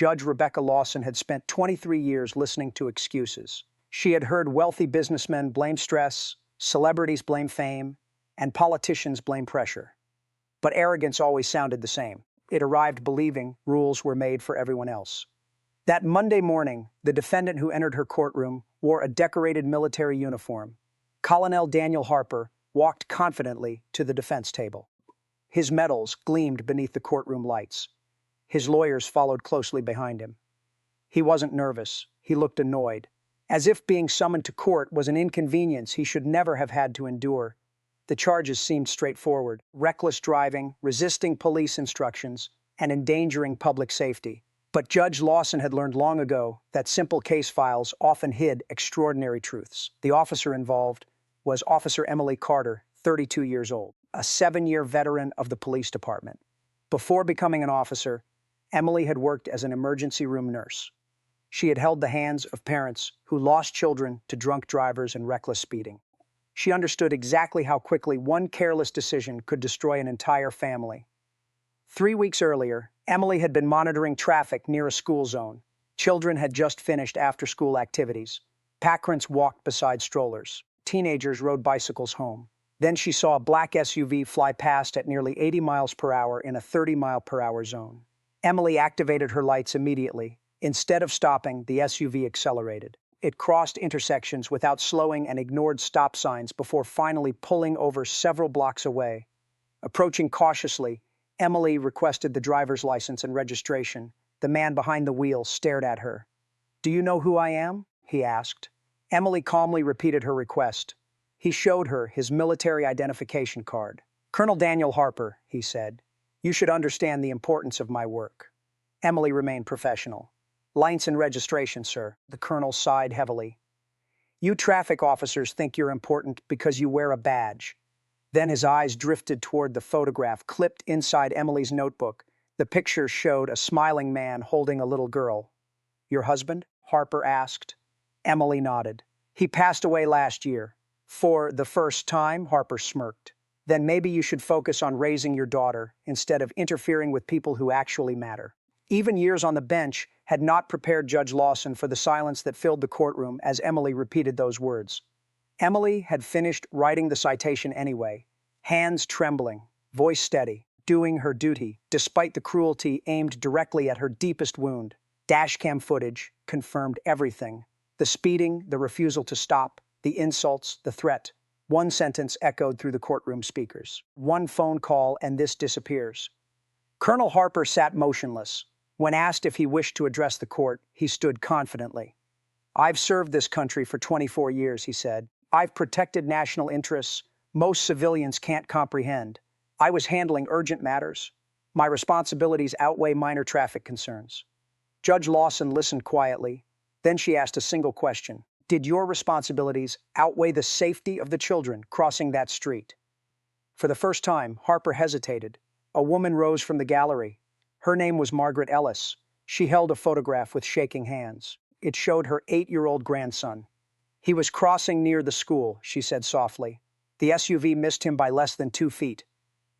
Judge Rebecca Lawson had spent 23 years listening to excuses. She had heard wealthy businessmen blame stress, celebrities blame fame, and politicians blame pressure. But arrogance always sounded the same. It arrived believing rules were made for everyone else. That Monday morning, the defendant who entered her courtroom wore a decorated military uniform. Colonel Daniel Harper walked confidently to the defense table. His medals gleamed beneath the courtroom lights. His lawyers followed closely behind him. He wasn't nervous. He looked annoyed, as if being summoned to court was an inconvenience he should never have had to endure. The charges seemed straightforward: reckless driving, resisting police instructions, and endangering public safety. But Judge Lawson had learned long ago that simple case files often hid extraordinary truths. The officer involved was Officer Emily Carter, 32 years old, a 7-year veteran of the police department. Before becoming an officer, Emily had worked as an emergency room nurse. She had held the hands of parents who lost children to drunk drivers and reckless speeding. She understood exactly how quickly one careless decision could destroy an entire family. 3 weeks earlier, Emily had been monitoring traffic near a school zone. Children had just finished after-school activities. Parents walked beside strollers. Teenagers rode bicycles home. Then she saw a black SUV fly past at nearly 80 miles per hour in a 30-mile-per-hour zone. Emily activated her lights immediately. Instead of stopping, the SUV accelerated. It crossed intersections without slowing and ignored stop signs before finally pulling over several blocks away. Approaching cautiously, Emily requested the driver's license and registration. The man behind the wheel stared at her. "Do you know who I am?" he asked. Emily calmly repeated her request. He showed her his military identification card. "Colonel Daniel Harper," he said. "You should understand the importance of my work." Emily remained professional. "License and registration, sir." The colonel sighed heavily. "You traffic officers think you're important because you wear a badge." Then his eyes drifted toward the photograph clipped inside Emily's notebook. The picture showed a smiling man holding a little girl. "Your husband?" Harper asked. Emily nodded. "He passed away last year." "For the first time?" Harper smirked. "Then maybe you should focus on raising your daughter instead of interfering with people who actually matter." Even years on the bench had not prepared Judge Lawson for the silence that filled the courtroom as Emily repeated those words. Emily had finished writing the citation anyway, hands trembling, voice steady, doing her duty, despite the cruelty aimed directly at her deepest wound. Dashcam footage confirmed everything: the speeding, the refusal to stop, the insults, the threat. One sentence echoed through the courtroom speakers. One phone call and this disappears. Colonel Harper sat motionless. When asked if he wished to address the court, he stood confidently. "I've served this country for 24 years, he said. "I've protected national interests most civilians can't comprehend. I was handling urgent matters. My responsibilities outweigh minor traffic concerns." Judge Lawson listened quietly. Then she asked a single question. "Did your responsibilities outweigh the safety of the children crossing that street?" For the first time, Harper hesitated. A woman rose from the gallery. Her name was Margaret Ellis. She held a photograph with shaking hands. It showed her 8-year-old grandson. "He was crossing near the school," she said softly. "The SUV missed him by less than 2 feet.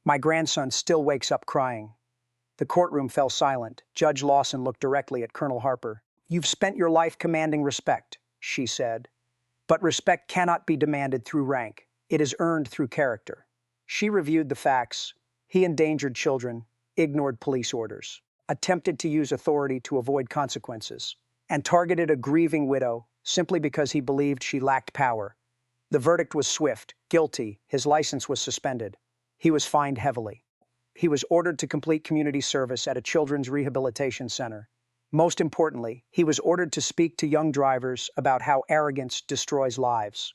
My grandson still wakes up crying." The courtroom fell silent. Judge Lawson looked directly at Colonel Harper. "You've spent your life commanding respect," she said. "But respect cannot be demanded through rank. It is earned through character." She reviewed the facts. He endangered children, ignored police orders, attempted to use authority to avoid consequences, and targeted a grieving widow simply because he believed she lacked power. The verdict was swift: guilty. His license was suspended. He was fined heavily. He was ordered to complete community service at a children's rehabilitation center. Most importantly, he was ordered to speak to young drivers about how arrogance destroys lives.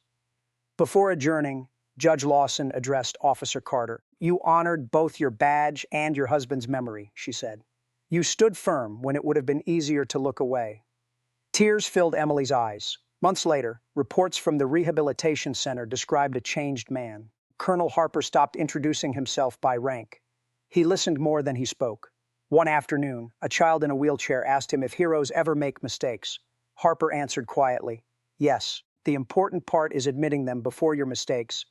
Before adjourning, Judge Lawson addressed Officer Carter. "You honored both your badge and your husband's memory," she said. "You stood firm when it would have been easier to look away." Tears filled Emily's eyes. Months later, reports from the rehabilitation center described a changed man. Colonel Harper stopped introducing himself by rank. He listened more than he spoke. One afternoon, a child in a wheelchair asked him if heroes ever make mistakes. Harper answered quietly, "Yes, the important part is admitting them before your mistakes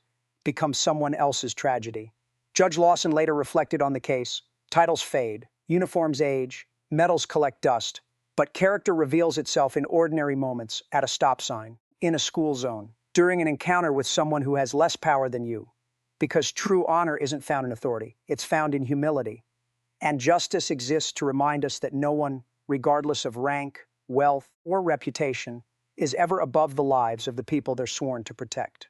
become someone else's tragedy." Judge Lawson later reflected on the case. Titles fade, uniforms age, Medals collect dust, but character reveals itself in ordinary moments, at a stop sign, in a school zone, during an encounter with someone who has less power than you. Because true honor isn't found in authority, it's found in humility. And justice exists to remind us that no one, regardless of rank, wealth, or reputation, is ever above the lives of the people they're sworn to protect.